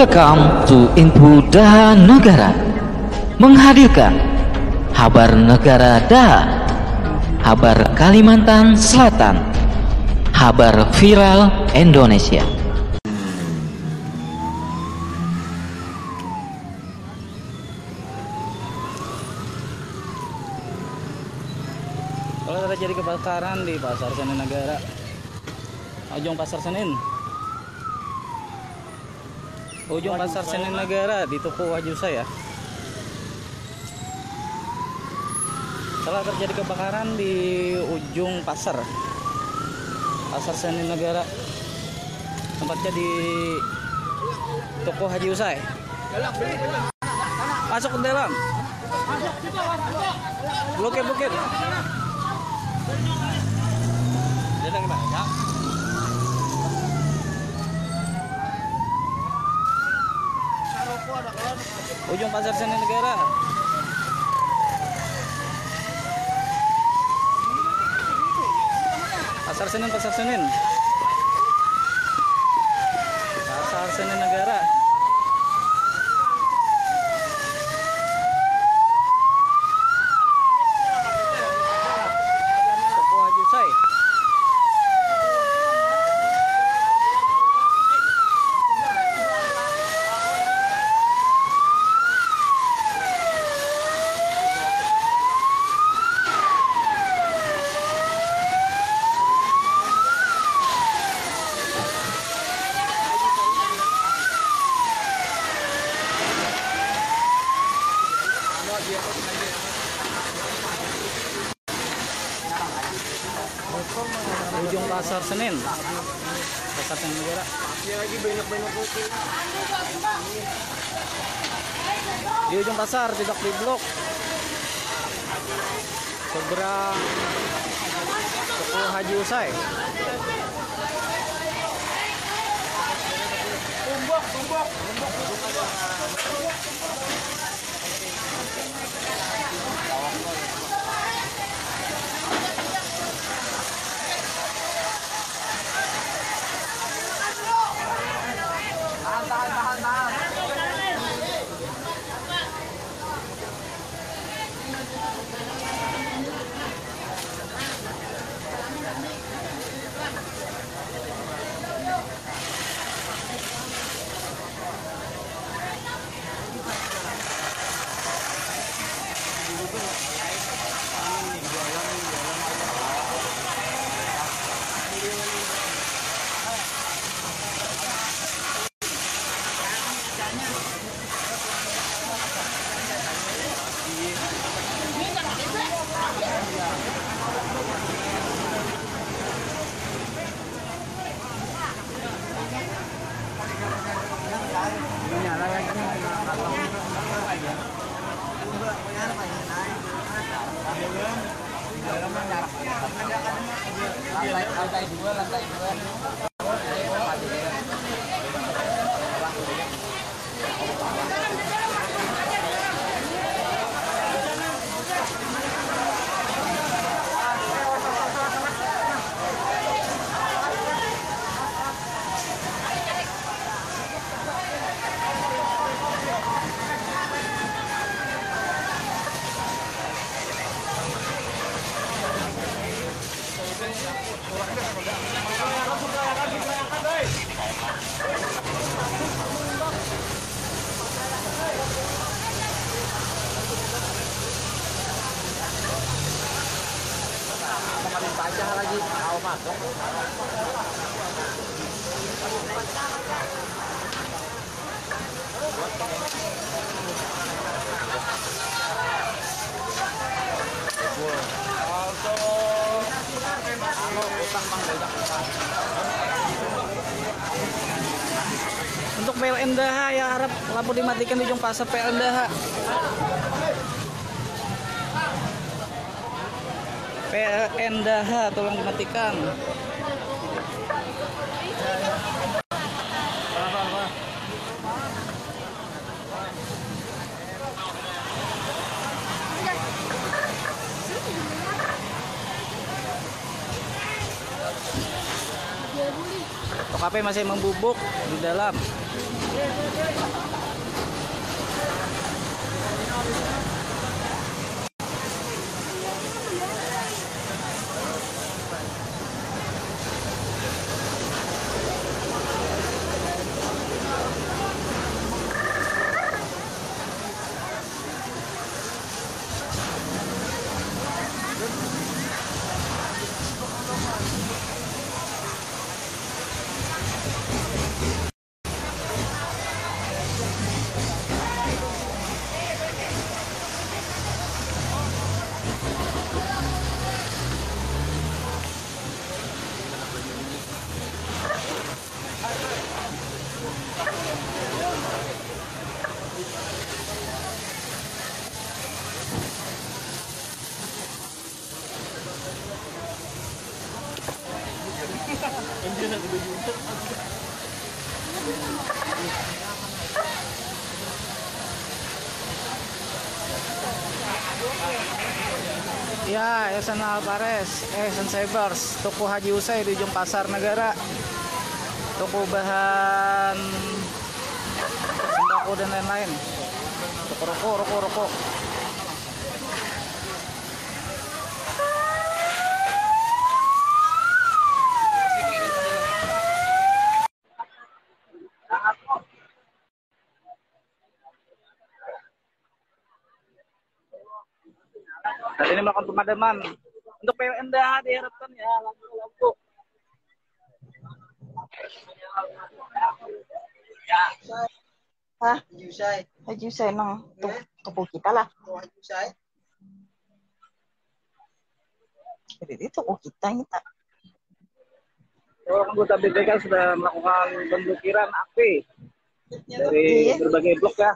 Welcome to Info Daha Negara, menghadirkan kabar negara Daha, kabar Kalimantan Selatan, kabar viral Indonesia. Kalau terjadi kebakaran di Pasar Senen Negara, ujung Pasar Senen, ujung Pasar Senen Negara di Toko Wajusa ya. Setelah terjadi kebakaran di ujung Pasar Senen Negara, tempatnya di Toko Haji Usai. Masuk ke dalam. Bukit. Ujung Pasar Senen Negara. Pasar Senen Negara. Toko Haji Usai. Ujung Pasar Senen Negara. Di ujung pasar, tidak di blok. Seberang Toko Haji Usai. Tumbuk. Tahan. Lantai dua. Pajak lagi, mau masuk. Untuk PLN Daha ya, harap lampu dimatikan di ujung pasar PLN Daha. PLN Daha tolong dimatikan. OKP masih membubuk di dalam. Ya, Esan Alvarez, Esan Cybers, toko Haji Usai di ujung Pasar Negara. Toko bahan sembako dan lain-lain. Toko rokok. Saat ini melakukan pemadaman untuk PLN dah diharapkan ya lampu-lampu. Hah? Haji Usai nang toko kita lah. Jadi toko kita ini tak. Anggota BPK sudah melakukan pemblokiran api dari berbagai blok ya.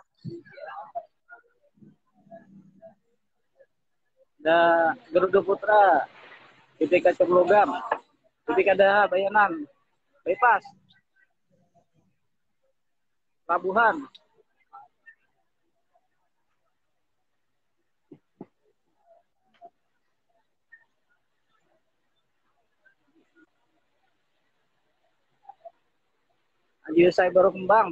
Ada Garuda Putra, BPK Coblogam, BPK Daha Bayanan, Bypass, Pelabuhan. Haji Usai baru kembang.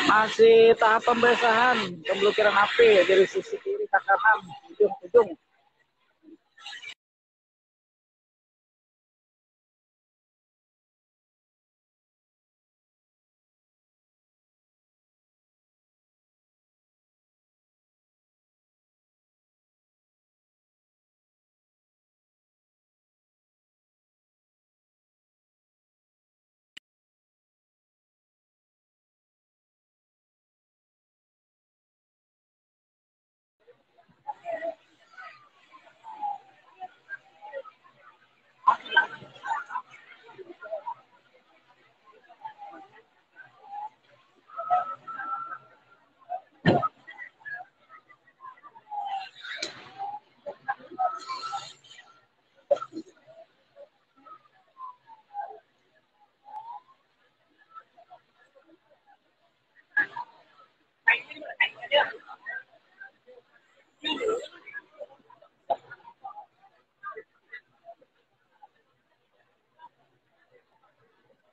Masih tahap pembasahan, pemblokiran api dari sisi kiri ke kanan, ujung.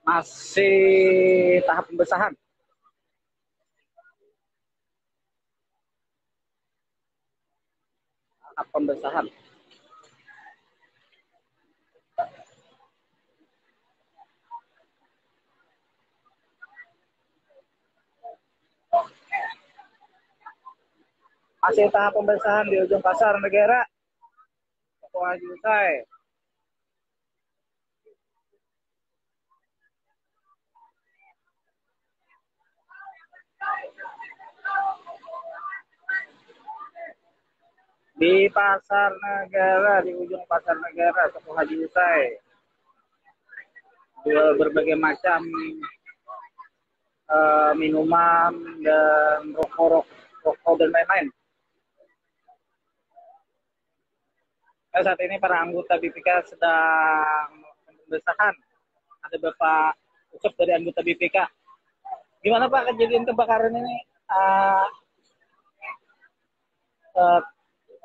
Masih tahap pembasahan. Masih tahap pembasahan di ujung Pasar Negara. Toko Haji Usai. Di Pasar Negara, di ujung Pasar Negara, Toko Haji Usai. Jual berbagai macam minuman dan rokok dan lain-lain. Saat ini para anggota BPK sedang melakukan pembersihan. Ada Bapak Ucup dari anggota BPK. Gimana Pak kejadian kebakaran ini?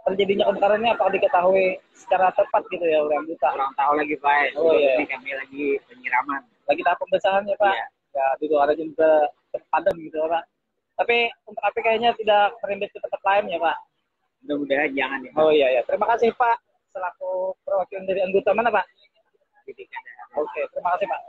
Terjadinya kebakaran ini apakah diketahui secara tepat gitu ya oleh anggota? Kurang tahu lagi Pak. Oh iya. Ini kami lagi penyiraman. Lagi tahap pembersihan ya Pak? Iya. Ya, itu ada juga padam gitu Pak. Tapi untuk api kayaknya tidak merembet ke tempat lain ya Pak? Mudah-mudahan jangan ya. Oh iya ya. Terima kasih Pak selaku perwakilan dari anggota mana Pak? Oke, terima kasih Pak.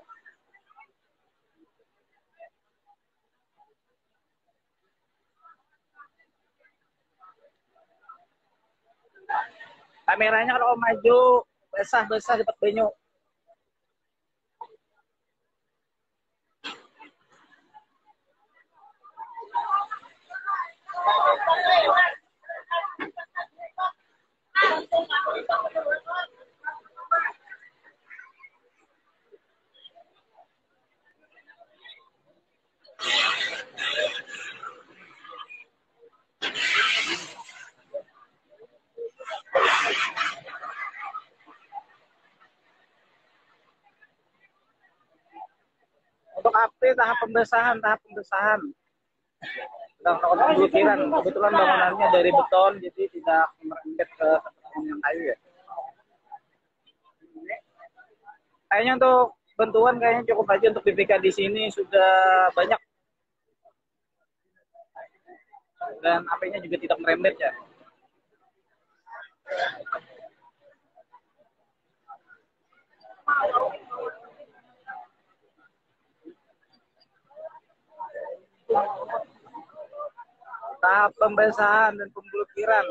Kameranya kalau maju basah dapat banyu. Untuk api tahap pembersihan. Sedang melakukan pemblokiran. Kebetulan bangunannya dari beton, jadi tidak merembet ke tempat yang kayu ya. Kayaknya untuk bantuan kayaknya cukup aja untuk BPK di sini sudah banyak. Dan apinya juga tidak merembet ya. Tahap pembersihan dan pemblokiran.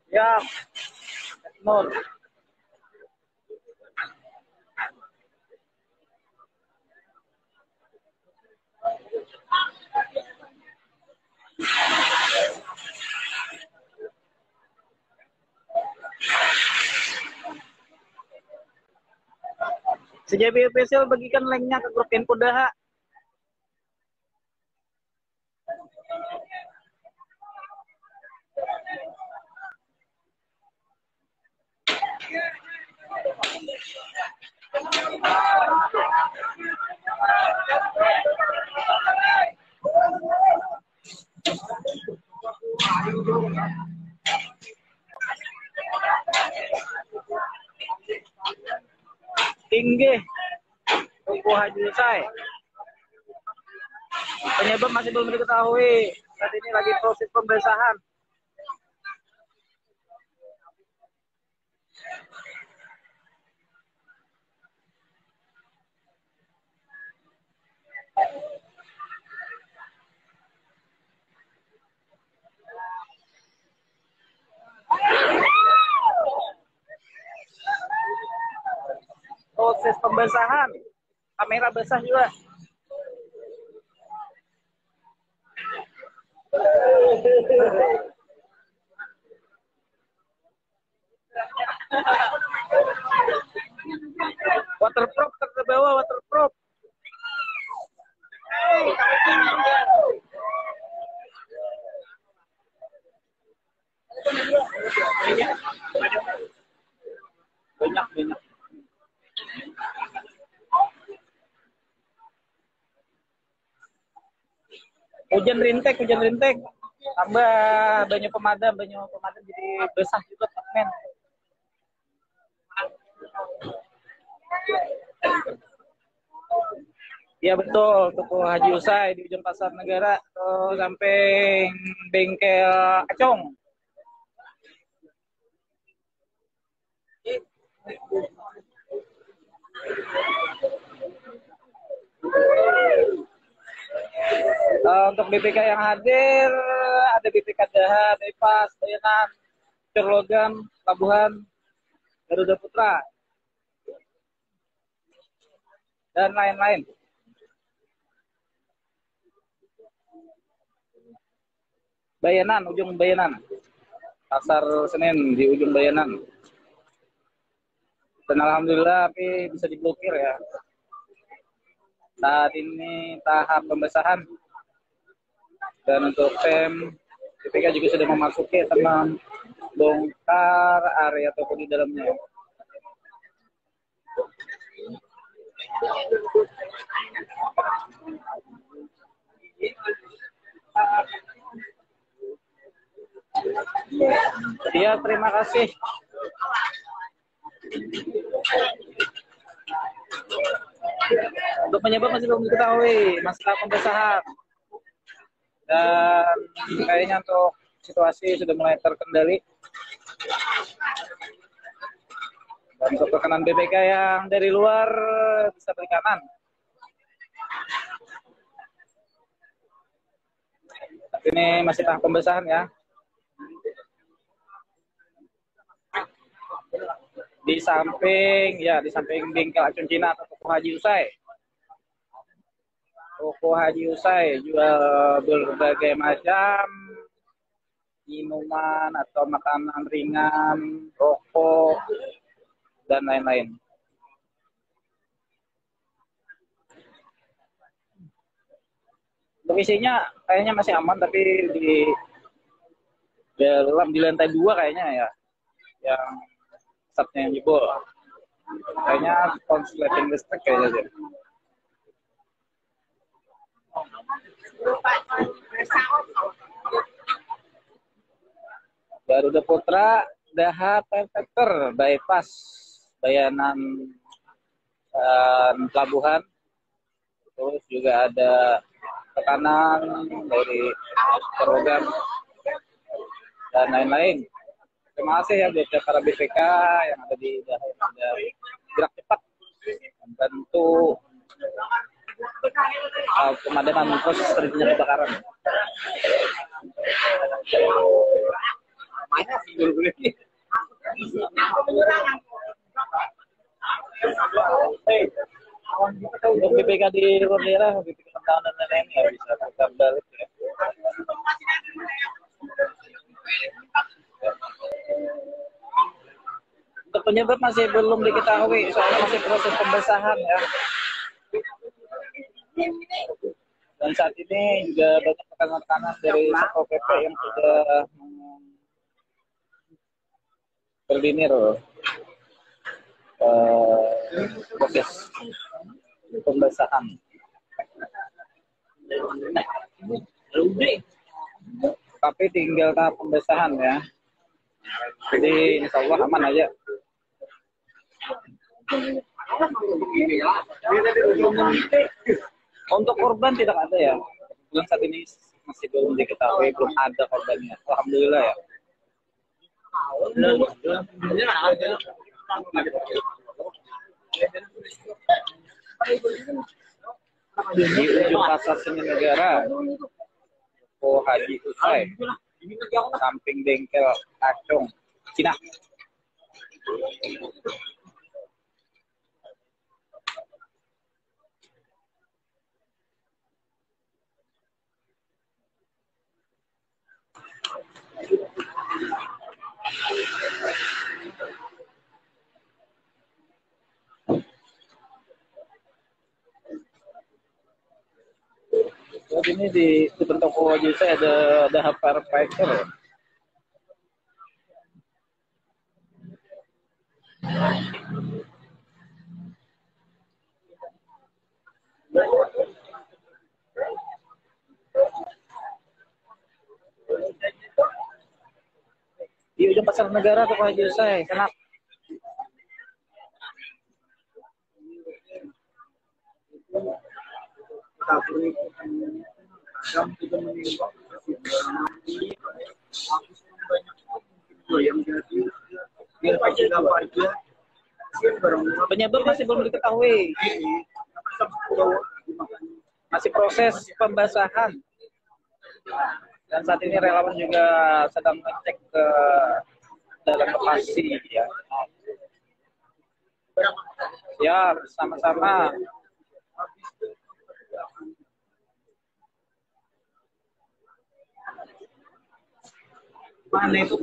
Ya, Nur. CJB official bagikan linknya ke grup info Daha. Tinggi Tuku Haji Usai. Penyebab masih belum diketahui. Saat ini lagi proses pembersihan. Proses pembersihan. Kamera basah juga. Waterproof ke bawah, waterproof. Banyak. Hujan rintek. Tambah banyak pemadam jadi basah juga men. Iya betul, Tuku Haji Usai di ujung Pasar Negara samping bengkel Acong. Untuk BPK yang hadir ada BPK Daha, Bypass, Bayanan, Cerlogan, Pelabuhan, Garuda Putra, dan lain-lain. Bayanan, ujung Bayanan. Pasar Senen di ujung Bayanan. Dan alhamdulillah api bisa diblokir ya. Saat ini tahap pembasahan. Dan untuk PEM, BPK juga sudah memasuki tentang bongkar area toko di dalamnya. Ya, terima kasih. Untuk penyebab masih belum diketahui, masalah pembasahan. Dan kayaknya untuk situasi sudah mulai terkendali. Dan untuk tekanan BPK yang dari luar bisa beri kanan. Tapi ini masih tahap pembasahan ya. Di samping bengkel Acun Cina atau toko Haji Usai. Toko Haji Usai jual berbagai macam minuman atau makanan ringan, rokok, dan lain-lain. Untuk isinya kayaknya masih aman, tapi di lantai 2 kayaknya ya, yang sapnya yang jebol. Kayaknya konsleting listrik kayaknya deh. Garuda Putra, Daha Factor, bypass Bayanan Pelabuhan. Terus juga ada tekanan dari program dan lain-lain. Terima kasih ya buat para BPK yang ada di Daha yang sudah gerak cepat membantu pemadaman proses terjadinya kebakaran. Untuk BPK di luar daerah, BPK Kentang dan lain-lain ya bisa putar balik ya. Untuk penyebab masih belum diketahui, soalnya masih proses pembasahan ya. Dan saat ini juga banyak tekanan-tekanan dari Satpol PP yang sudah koordinir proses pembasahan. Tapi tinggal tahap pembasahan ya. Jadi insya Allah aman aja. Untuk korban tidak ada ya. Dan saat ini masih belum diketahui, belum ada korbannya. Alhamdulillah ya. Di ujung pasar Seni Negara, Toko Haji Usai, samping bengkel Acung Cina. Oh, ini di depan toko Haji Usai ada firefighter. Di ujung pasar negara toko Haji Usai, sana. Penyebab masih belum diketahui. Masih proses pembasahan. Dan saat ini relawan juga sedang ngecek ke dalam lokasi ya. Ya, sama-sama. Mana itu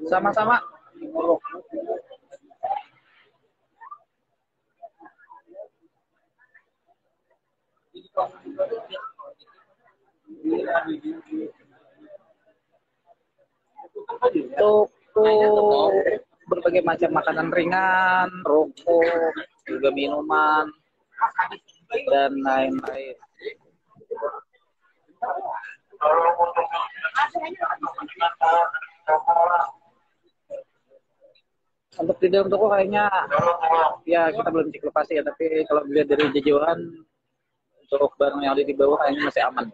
Sama-sama. Toko berbagai macam makanan ringan, rokok, juga minuman, dan lain-lain. Untuk di dalam toko kayaknya ya kita belum cek lokasi ya, tapi kalau dilihat dari jejauhan untuk barang yang ada di bawah kayaknya masih aman.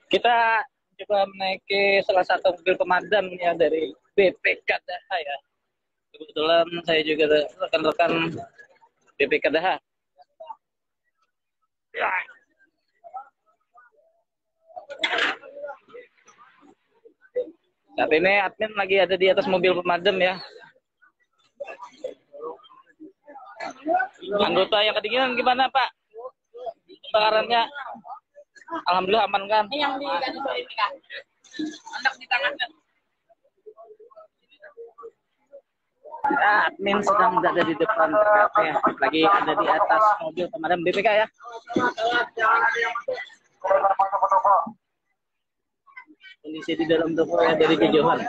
Kita coba menaiki salah satu mobil pemadam ya dari BPK Daha ya. Kebetulan saya juga rekan-rekan BPK Daha. Ya. Saat ini admin lagi ada di atas mobil pemadam ya. Anggota yang kedinginan gimana Pak? Kebakarannya? Alhamdulillah aman kan? Yang di kantor ini kan. Anak di tangan kan. Ya, admin sedang berada di depan TKP ya. Lagi ada di atas mobil pemadam BPK ya. Kondisi di dalam toko ya dari kejauhan.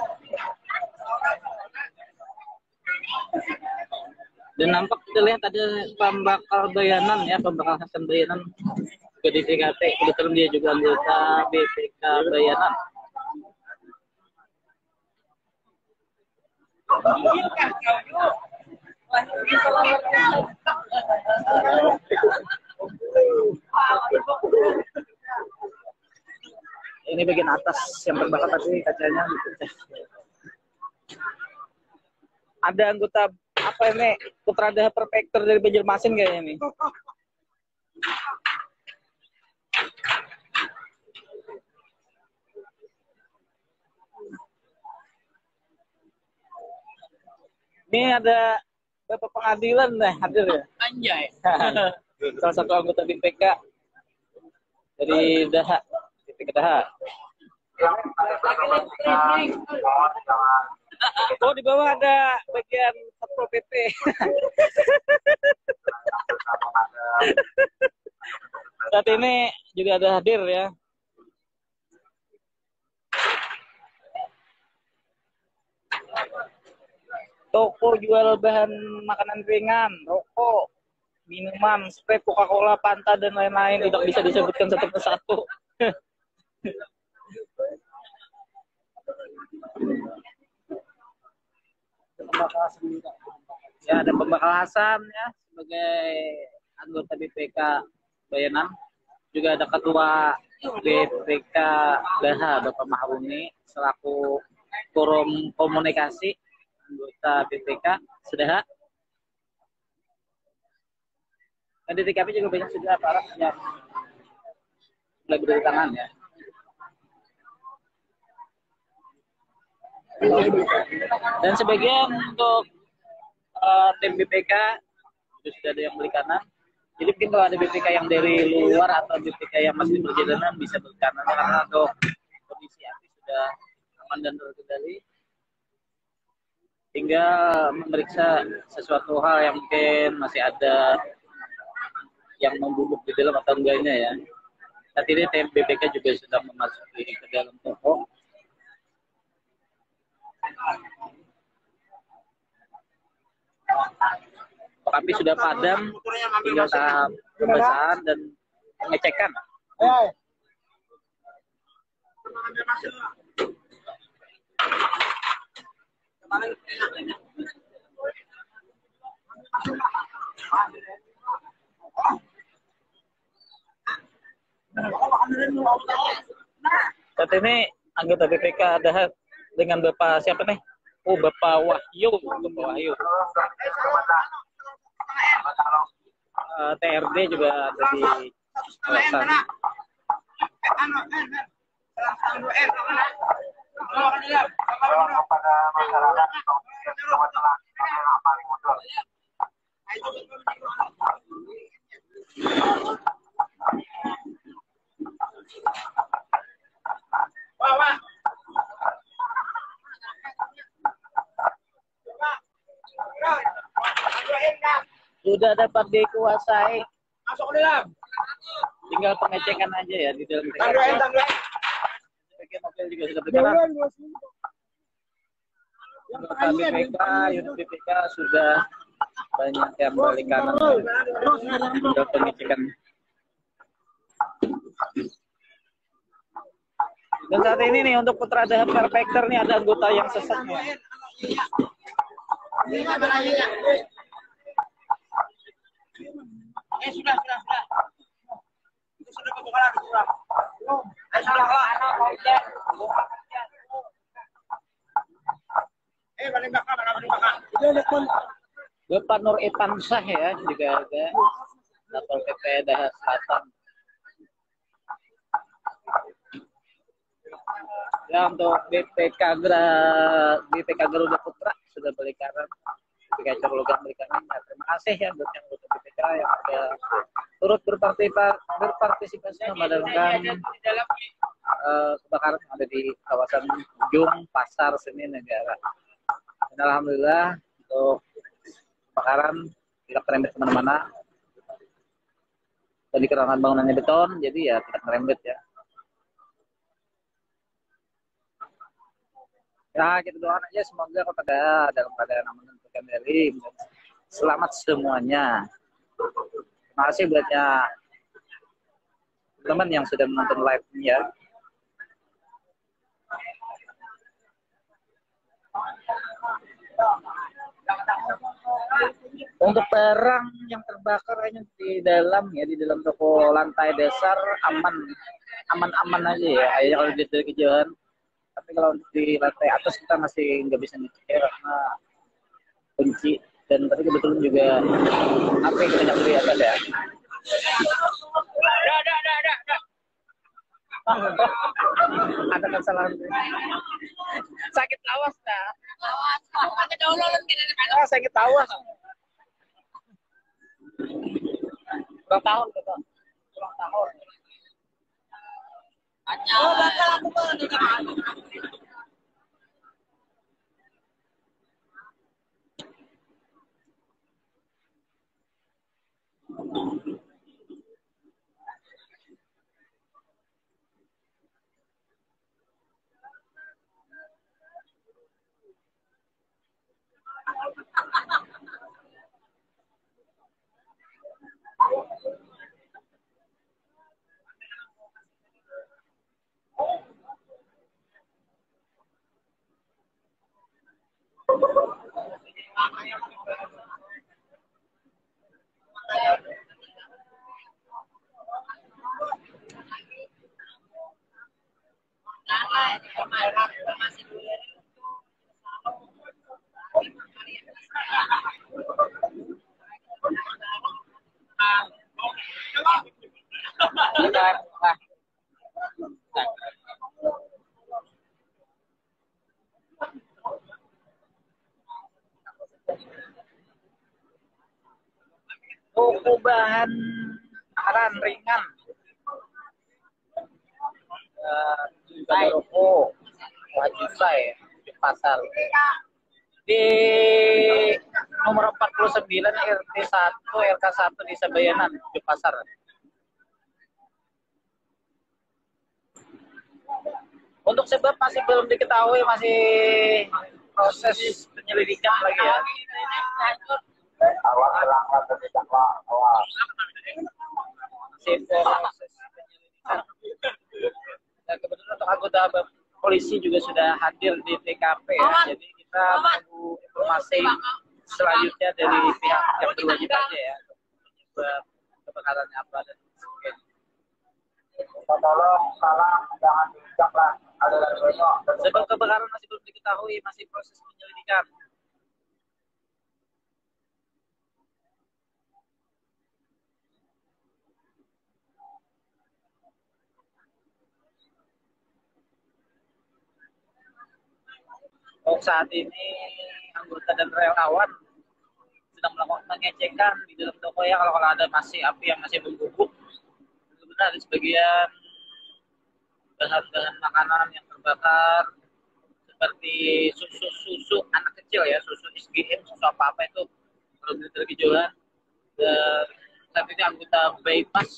Dan nampak kita lihat ada pembakar bayanan ya, pembakar Hasan bayanan ke di TKP. Kebetulan dia juga anggota BPK Bayanan. Ini bagian atas yang terbakar tapi kacanya dipecah. Ada anggota apa ini? Putra Daha Prefektur dari Banjarmasin kayaknya nih. Ini ada Bapak Pengadilan nih hadir ya. Anjay. Salah satu anggota BPK dari Daha, BPK Daha. Oh, di bawah ada bagian Satpol PP. Saat ini juga ada hadir ya. Toko jual bahan makanan ringan, rokok, minuman, Sprite, Coca-Cola, Fanta, dan lain-lain. Tidak bisa disebutkan satu persatu. Ya, ada pembakalan ya sebagai anggota BPK Bayanan. Juga ada ketua BPK Daha Bapak Mahrumi selaku forum komunikasi anggota BPK Sedaha. Dan di TKP juga banyak sudah aparat yang mulai berdatangan ya. Dan sebagian untuk tim BPK itu sudah ada yang beli kanan. Jadi mungkin kalau ada BPK yang dari luar atau BPK yang masih di perjalanan bisa beli kanan karena untuk kondisi api sudah aman dan terkendali. Tinggal memeriksa sesuatu hal yang mungkin masih ada yang membubuk di dalam atau enggaknya ya. Saat ini tim BPK juga sudah memasuki ke dalam toko. Api sudah padam, tinggal tahap pembasahan dan pengecekan. Saat ini anggota BPK ada dengan Bapak siapa nih? Oh, Bapak Wahyu, Bapak Wahyu. TRD juga ada di kawasan. Sudah dapat dikuasai. Masuk ke dalam. Tinggal pengecekan aja ya di dalam. Bagian mobil juga sudah berjalan. BPK, unit BPK sudah banyak yang balik kanan. Tinggal pengecekan. Dan saat ini nih untuk Putra Dahab Perfector nih ada anggota yang sesat nih. Sudah. Sudah kebakaran kurang. Balik belakang. Bapak Nur Etansah ya juga ada Satpol PP Dahab Selatan. Ya untuk BPK Garuda Putra sudah balik kanan. BPK Cerlogan balik kanan. Ya, terima kasih ya buat yang anggota BPK yang sudah turut berpartisipasi memadamkan kebakaran yang ada di kawasan Ujung Pasar Seni Negara. Dan alhamdulillah untuk kebakaran tidak merembet kemana-mana. Tadi karangan bangunannya beton, jadi ya tidak merembet ya. Ya kita doakan aja semoga kota Dahab dalam keadaan aman dan terkendali. Selamat semuanya. Terima kasih buatnya teman yang sudah menonton live ini ya. Untuk barang yang terbakar hanya di dalam toko lantai dasar aman aja ya. Ayo kalau dari kejauhan. Tapi kalau di lantai atas kita masih nggak bisa ngecek karena kunci dan tadi kebetulan juga apa yang banyak di atas ya. Ada kesalahan. Sakit lawas dah. Sakit lawas. Berapa tahun betul? Ulang tahun. Oh, bakal aku bahan aran ringan ada rokok wajibay di pasar di nomor 49 RT 1 RK 1 di Sabayanan di pasar. Untuk sebab masih belum diketahui, masih proses penyelidikan lagi ya. Dan kebetulan untuk anggota polisi juga sudah hadir di TKP ya. Jadi kita menunggu informasi selanjutnya dari pihak yang berwajib aja ya, penyebab kebakarannya apa dan sebagainya. Tolong salah jangan diucap lah. Sebab kebakaran masih belum diketahui, masih proses penyelidikan. Saat ini anggota dan relawan sedang melakukan pengecekan di dalam toko ya, kalau ada masih api yang masih membubuk. Benar ada sebagian bahan-bahan makanan yang terbakar seperti susu anak kecil ya, susu SGM, susu apa-apa itu kalau dari kejauhan. Dan saat ini anggota bypass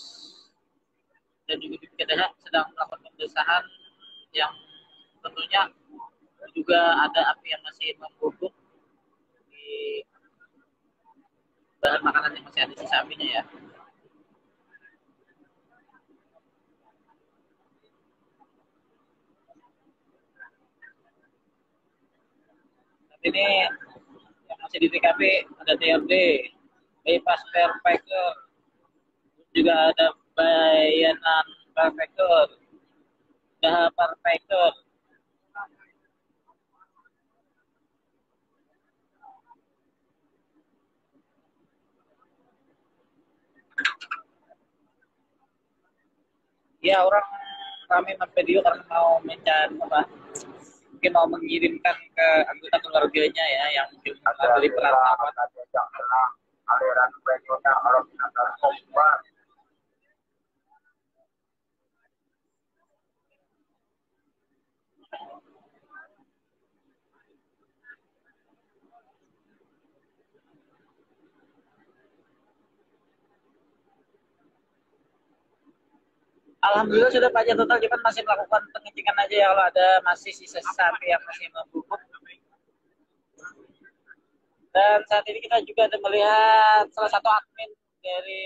dan juga BPKDH sedang melakukan pembersihan yang tentunya juga ada api yang masih membubuk di bahan makanan yang masih ada sisa apinya ya. Saat ini yang masih di TKP ada TRD, bypass perfector, juga ada bayanan perfector, daha perfector. Ya, orang ramai video karena mau mencari apa, mungkin mau mengirimkan ke anggota keluarganya ya yang mungkin dari perantauan. Aliran regional kalau kita narkoba. Alhamdulillah sudah pajak total, cuman masih melakukan pengecekan aja ya kalau ada masih sisa-sisa api yang masih membubuk. Dan saat ini kita juga ada melihat salah satu admin dari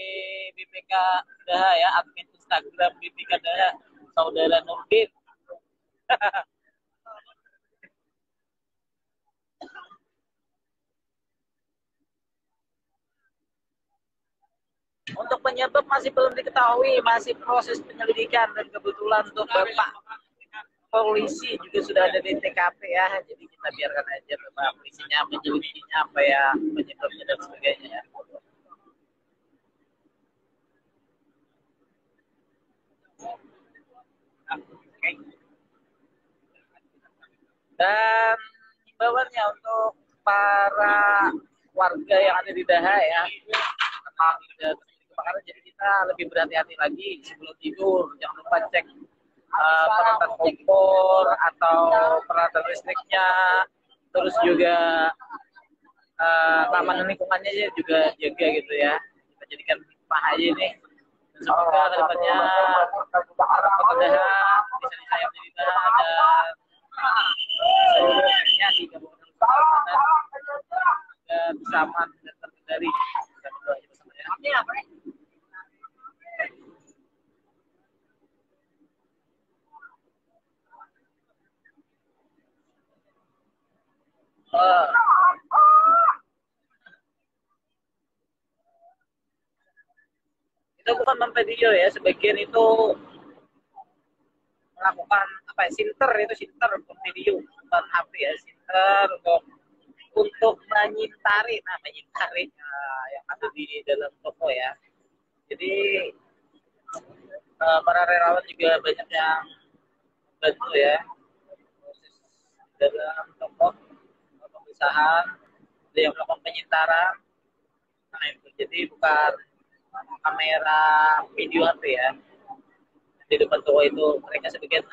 BPK Daha ya, admin Instagram BPK Daha, saudara Nurdin. Untuk penyebab masih belum diketahui, masih proses penyelidikan, dan kebetulan untuk Bapak polisi juga sudah ada di TKP ya, jadi kita biarkan aja Bapak polisinya menyelidikinya apa ya penyebabnya dan sebagainya ya. Dan himbauannya untuk para warga yang ada di Daha ya, memang kebakaran, jadi kita lebih berhati-hati lagi sebelum tidur. Jangan lupa cek peralatan kompor atau peralatan listriknya, terus juga keamanan lingkungannya juga jaga gitu ya. Kita jadikan hikmah aja ini. Dan semoga kedepannya para pengendara bisa disayang jadi Daha dan seluruhnya di Kabupaten Kalimantan dan bisa aman dan terkendali. Kita berdoa bersama ya. Itu bukan memvideo ya, sebagian itu melakukan apa ya, sinter, itu sinter untuk video, bukan HP ya, sinter untuk menyintari, yang ada di dalam toko ya. Jadi para relawan juga banyak yang membantu ya proses dalam toko pemisahan, ada yang melakukan penyintaran. Nah itu jadi bukan kamera video HP ya, di depan toko itu mereka sebagian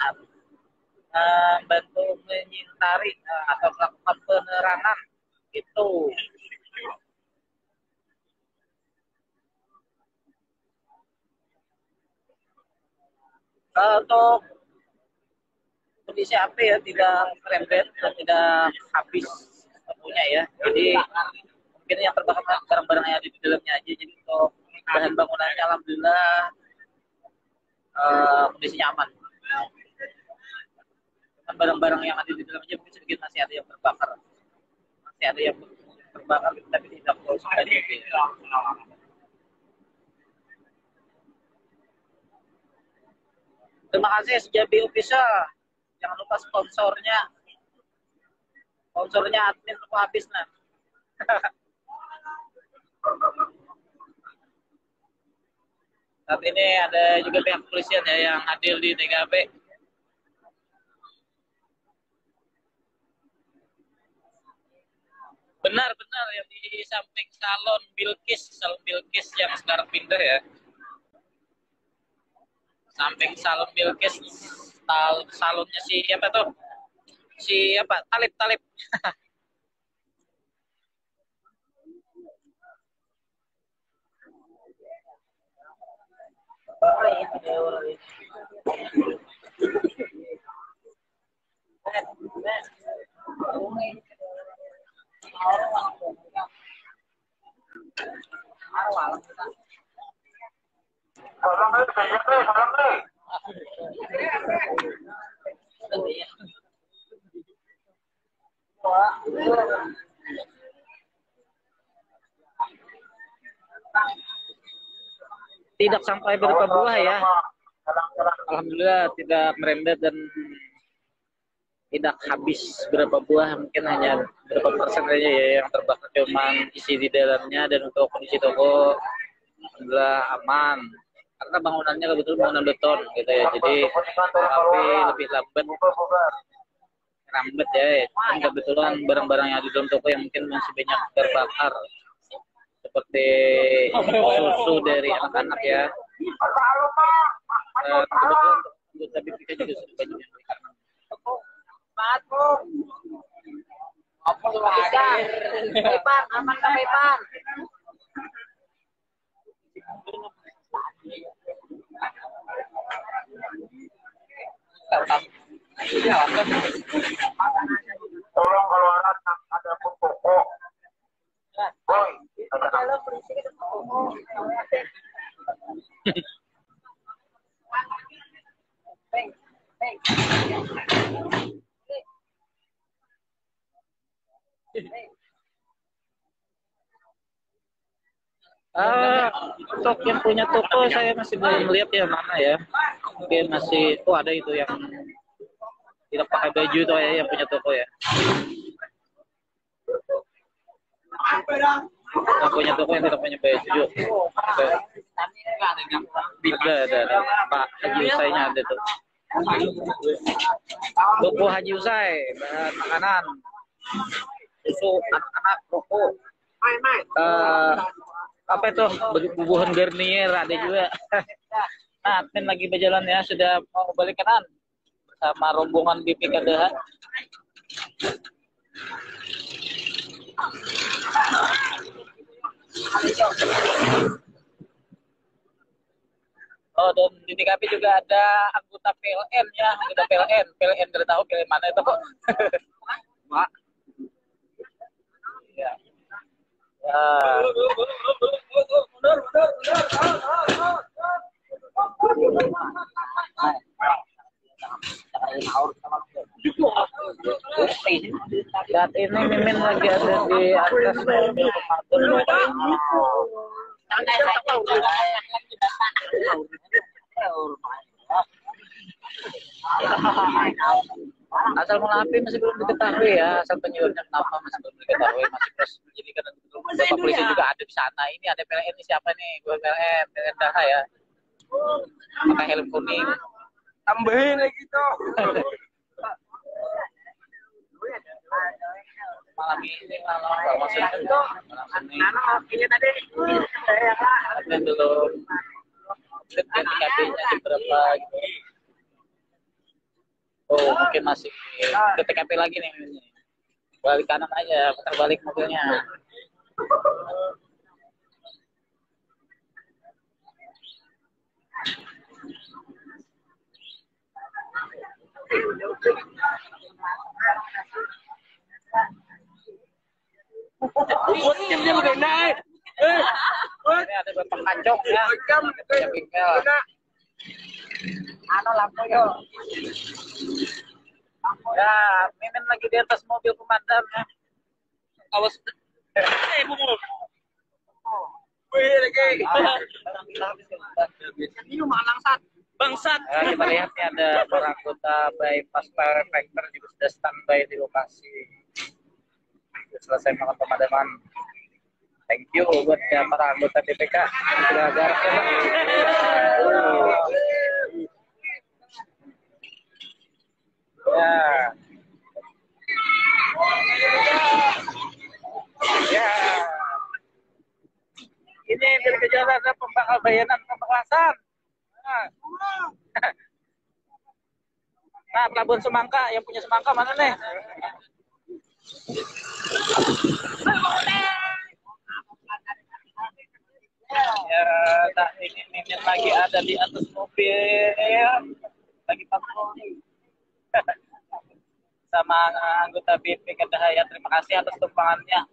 bantu menyintari atau melakukan penerangan itu. Untuk kondisi api ya tidak merembet dan tidak habis punya ya, jadi mungkin yang terbakar barang-barang yang ada di dalamnya aja. Jadi untuk bahan bangunannya alhamdulillah kondisinya aman. Barang-barang yang ada di dalamnya mungkin sedikit masih ada yang terbakar. seperti ada yang terbakar tapi tidak full aja gitu. Terima kasih Sejabi Official. Jangan lupa sponsornya. Sponsornya admin lupa habis nah. Saat ini ada juga pihak kepolisian ya yang hadir di TKP. Benar-benar yang di samping salon Bilkis yang sekarang pindah ya. Samping salon Bilkis, salonnya si apa tuh? Si apa? Talib. Tidak sampai berupa buah ya. Alhamdulillah tidak merembet dan tidak habis berapa buah, mungkin hanya berapa persen aja ya yang terbakar, cuman isi di dalamnya. Dan untuk kondisi toko alhamdulillah aman karena bangunannya kebetulan bangunan beton gitu ya, jadi api lebih lambat ya. Dan kebetulan barang-barang yang di dalam toko yang mungkin masih banyak terbakar seperti susu dari anak-anak ya. Kebetulan anggota BPK juga sudah banyak yang beli karena Tolong kalau ada toko. Untuk yang punya toko saya masih belum melihat ya mana ya. Mungkin masih ada itu yang tidak pakai baju itu ya yang punya toko ya. Yang punya toko yang tidak punya baju. Ada Pak Haji Usainya ada tuh. Toko Haji Usai, bahan makanan, susu anak-anak, toko. Apa itu bubuhan Garnier ada juga. Nah, admin lagi berjalan ya, sudah mau balik kanan bersama rombongan BPK DH. Oh, dan di TKP juga ada anggota PLN ya, anggota PLN nggak tahu PLN mana itu. Pak. Ya. Saat ini Mimin lagi ada di atas mobil pemadam. Asal mula api masih belum diketahui ya, asal penyebabnya kenapa masih belum diketahui, masih proses penyelidikan dan beberapa polisi juga ada di sana. Ini ada PLN, ini siapa nih? Gue PLN Daha ya. Pakai helm kuning. Tambahin lagi tuh. Malam ini maksudnya malam ini tadi. ada belum TKP-nya di berapa gitu. Oh, mungkin masih ke TKP lagi nih. Balik kanan aja, putar balik mobilnya. Ini ada bapak kacok ya. Ya bingkel. Lampu yo. Ya, Mimin lagi di atas mobil pemadam ya. Awas. Bungo. Wih, lagi. Ini malang bangsat. Kita lihat nih ada para anggota bypass fire factor juga sudah standby di lokasi. Sudah selesai melakukan pemadaman. Thank you buat ya, para anggota BPK yang sudah garap ya, Pak. Ya. Ini dari kejauhan ada pembakar bayanan pembakasan. Nah, Pelabuhan Semangka, yang punya semangka mana nih? Ya, nah ini Mimin lagi ada di atas mobil, lagi patroli sama anggota BP Kedahaya. Terima kasih atas tumpangannya.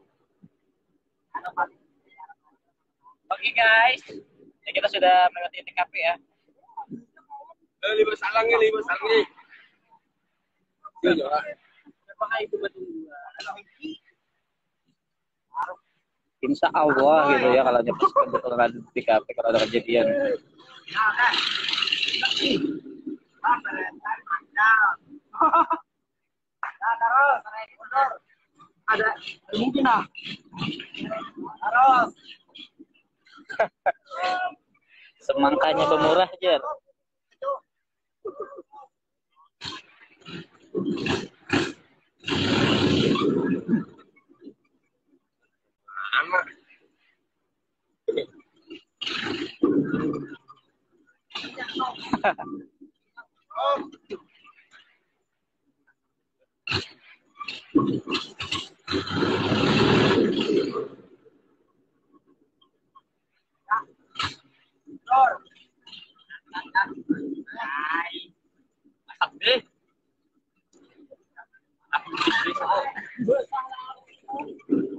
Oke guys, ya kita sudah melewati TKP ya. 5 salangnya. Insya Allah gitu ya, kalau dipastikan betul ada di TKP kalau ada kejadian. Ada mungkin harus Semangkanya bermurah aja. anak.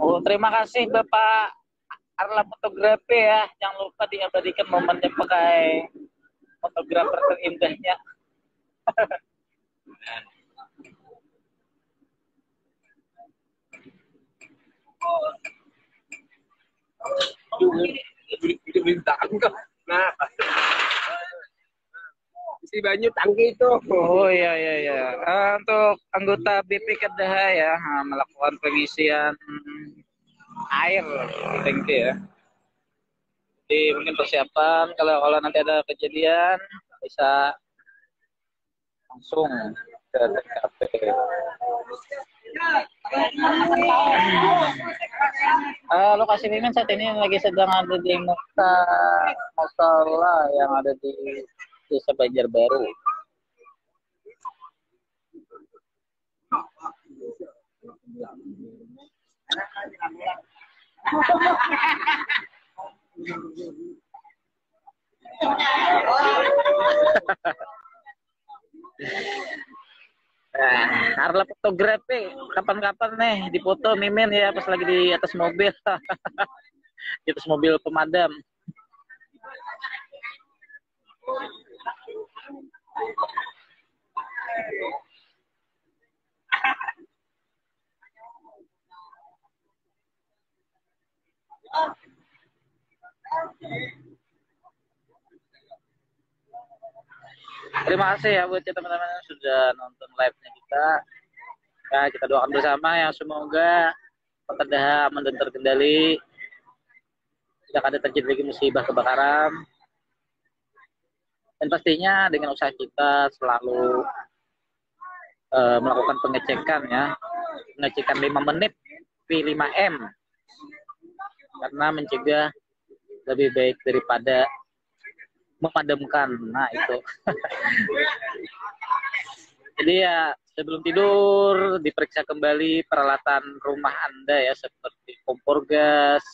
Oh, terima kasih Bapak Arla Fotografi ya. Jangan lupa diabadikan momennya pakai fotografer terindahnya. Beli tangga. Nah, isi banyu tangki itu. Oh iya. Untuk anggota BP Kedahaya melakukan pengisian air di tangki ya. Jadi mungkin persiapan kalau nanti ada kejadian bisa langsung ke TKP. Lokasi Mimin saat ini lagi sedang ada di musola yang ada di Desa Banjarbaru. Arla Fotografi, kapan-kapan nih dipoto Mimin ya pas lagi di atas mobil. Di atas mobil pemadam. Terima kasih ya buat teman-teman yang sudah nonton live-nya kita. Ya, kita doakan bersama ya semoga Kota Daha aman dan terkendali. Tidak ada terjadi lagi musibah kebakaran. Dan pastinya dengan usaha kita selalu melakukan pengecekan ya. Pengecekan 5 menit P5M. Karena mencegah lebih baik daripada memadamkan. Nah itu. Jadi ya sebelum tidur diperiksa kembali peralatan rumah Anda ya, seperti kompor gas,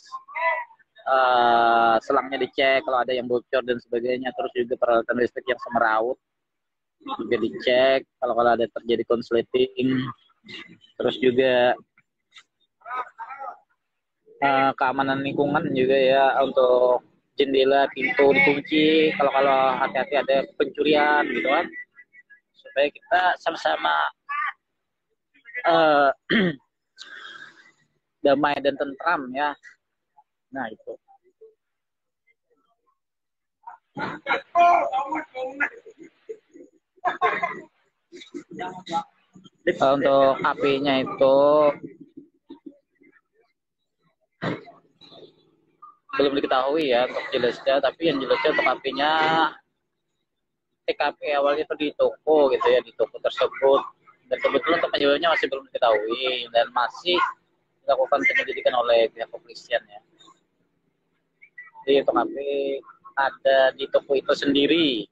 selangnya dicek kalau ada yang bocor dan sebagainya. Terus juga peralatan listrik yang semeraut juga dicek kalau ada terjadi konsleting. Terus juga keamanan lingkungan juga ya, untuk jendela pintu dikunci kalau hati-hati ada pencurian gitu kan, supaya kita sama-sama damai dan tentram ya. Nah itu. Untuk apinya itu belum diketahui ya untuk jelasnya, tapi yang jelasnya untuk apinya TKP awalnya itu di toko gitu ya, di toko tersebut, dan kebetulan untuk penyebabnya masih belum diketahui dan masih dilakukan penyelidikan oleh pihak kepolisian ya. Jadi untuk api ada di toko itu sendiri.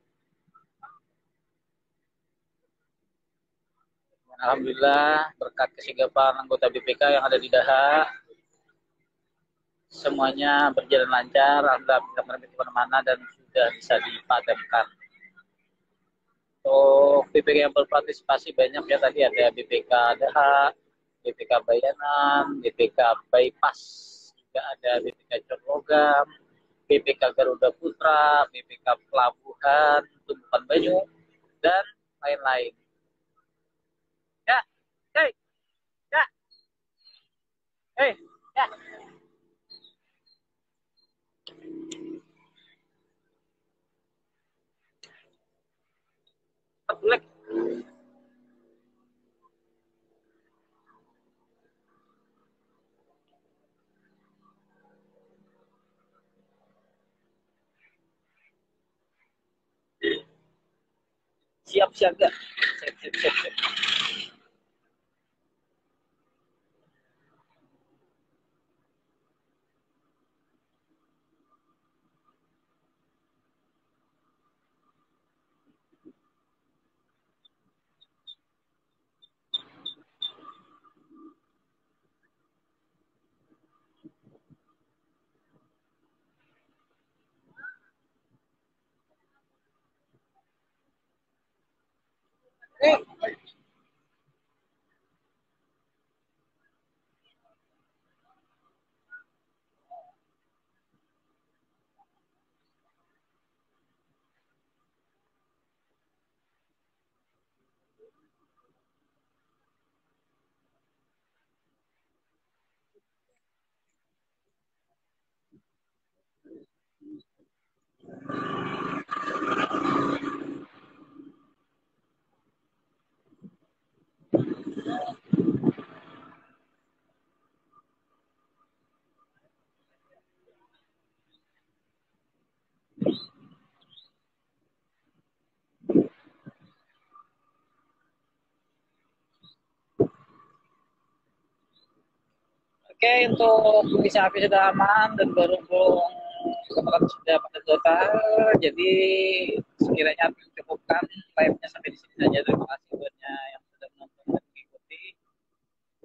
Dan alhamdulillah berkat kesigapan anggota BPK yang ada di Daha, semuanya berjalan lancar, alhamdulillah bisa merebut di mana-mana dan sudah bisa dipadamkan. Untuk BPK yang berpartisipasi banyak ya, tadi ada BPK Daha, BPK Bayanan, BPK Bypass, juga ada BPK Corlogam, BPK Garuda Putra, BPK Pelabuhan, Tumpukan Banyu, dan lain-lain. Ya, hei, ya, hei, ya. Black. Siap siaga. Siap. Oke, untuk kondisi api sudah aman dan berhubung kebakaran sudah pada total, jadi sekiranya api cukupkan, live-nya sampai di sini saja. Terima kasih buatnya yang sudah menonton dan mengikuti,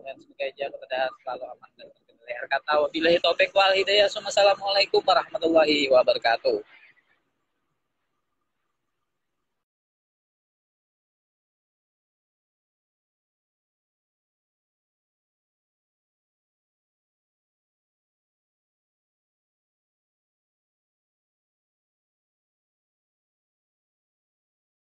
dan semoga aja kepada selalu aman dan terkendali. Kata wabillahi taufik wal hidayah. Assalamualaikum warahmatullahi wabarakatuh.